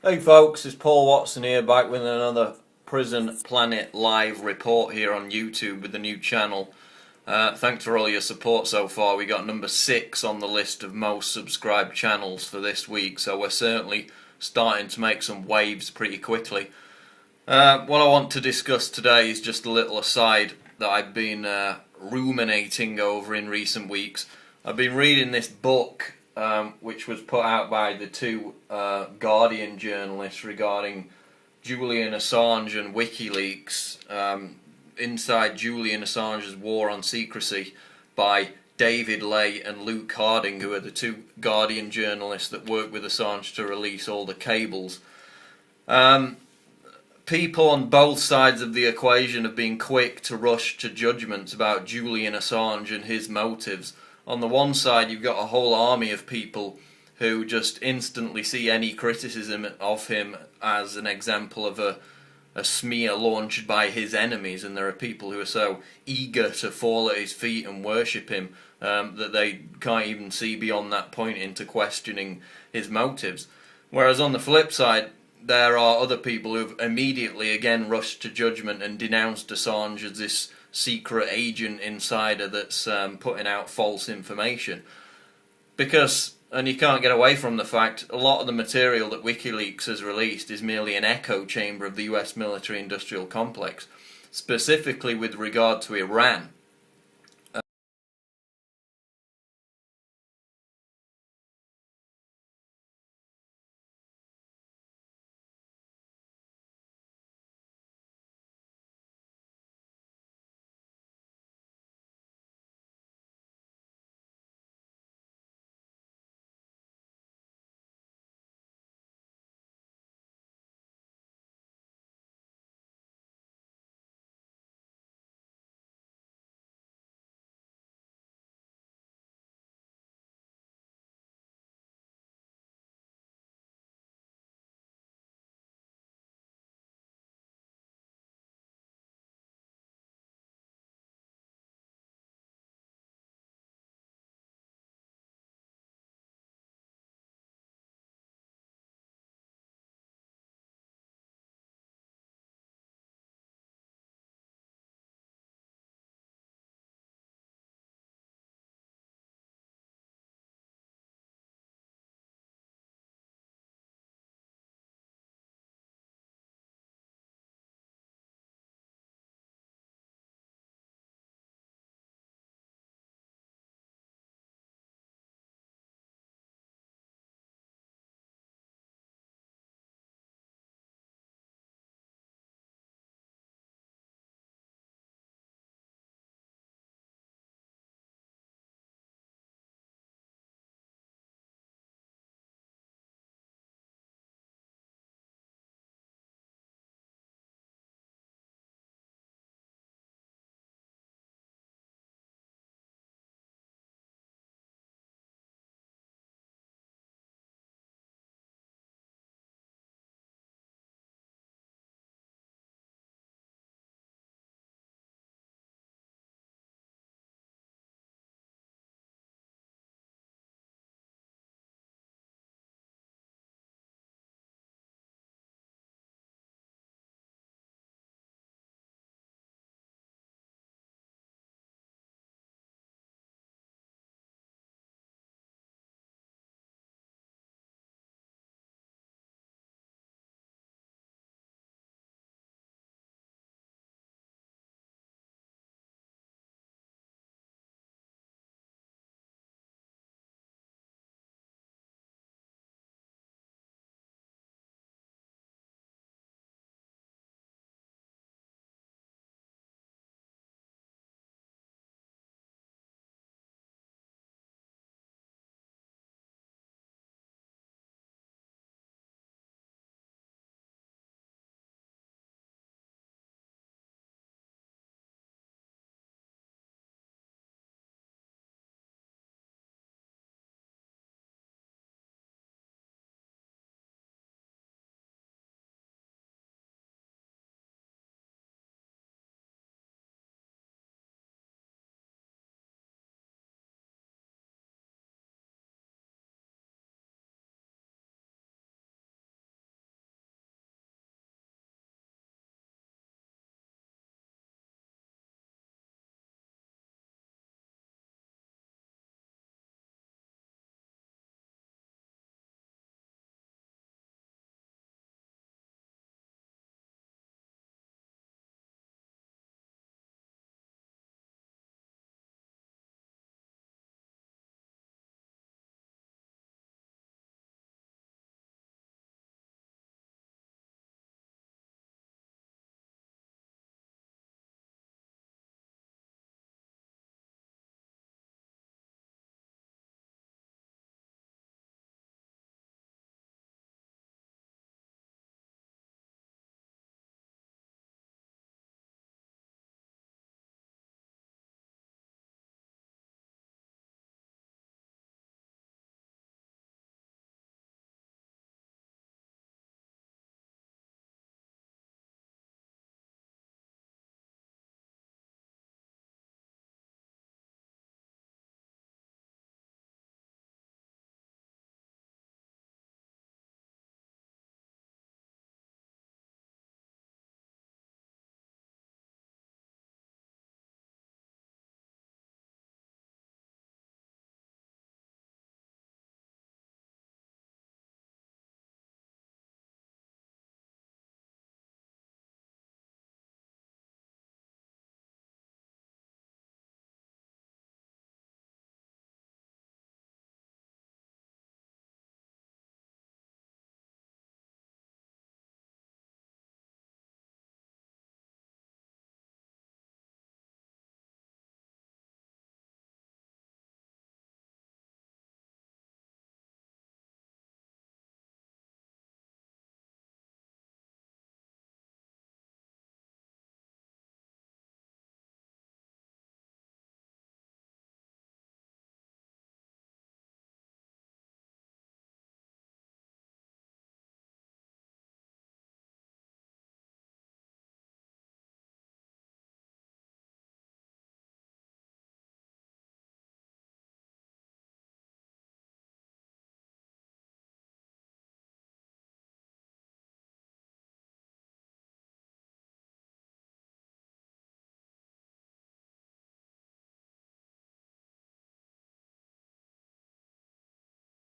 Hey folks, it's Paul Watson here, back with another Prison Planet live report here on YouTube with the new channel. Thanks for all your support so far. We got number 6 on the list of most subscribed channels for this week, so we're certainly starting to make some waves pretty quickly. What I want to discuss today is just a little aside that I've been ruminating over in recent weeks. I've been reading this book which was put out by the two Guardian journalists regarding Julian Assange and Wikileaks, Inside Julian Assange's War on Secrecy, by David Ley and Luke Harding, who are the two Guardian journalists that worked with Assange to release all the cables. People on both sides of the equation have been quick to rush to judgments about Julian Assange and his motives. On the one side, you've got a whole army of people who just instantly see any criticism of him as an example of a smear launched by his enemies, and there are people who are so eager to fall at his feet and worship him that they can't even see beyond that point into questioning his motives. Whereas on the flip side, there are other people who've immediately again rushed to judgment and denounced Assange as this secret agent insider that's putting out false information. Because, and you can't get away from the fact, a lot of the material that Wikileaks has released is merely an echo chamber of the US military-industrial complex, specifically with regard to Iran.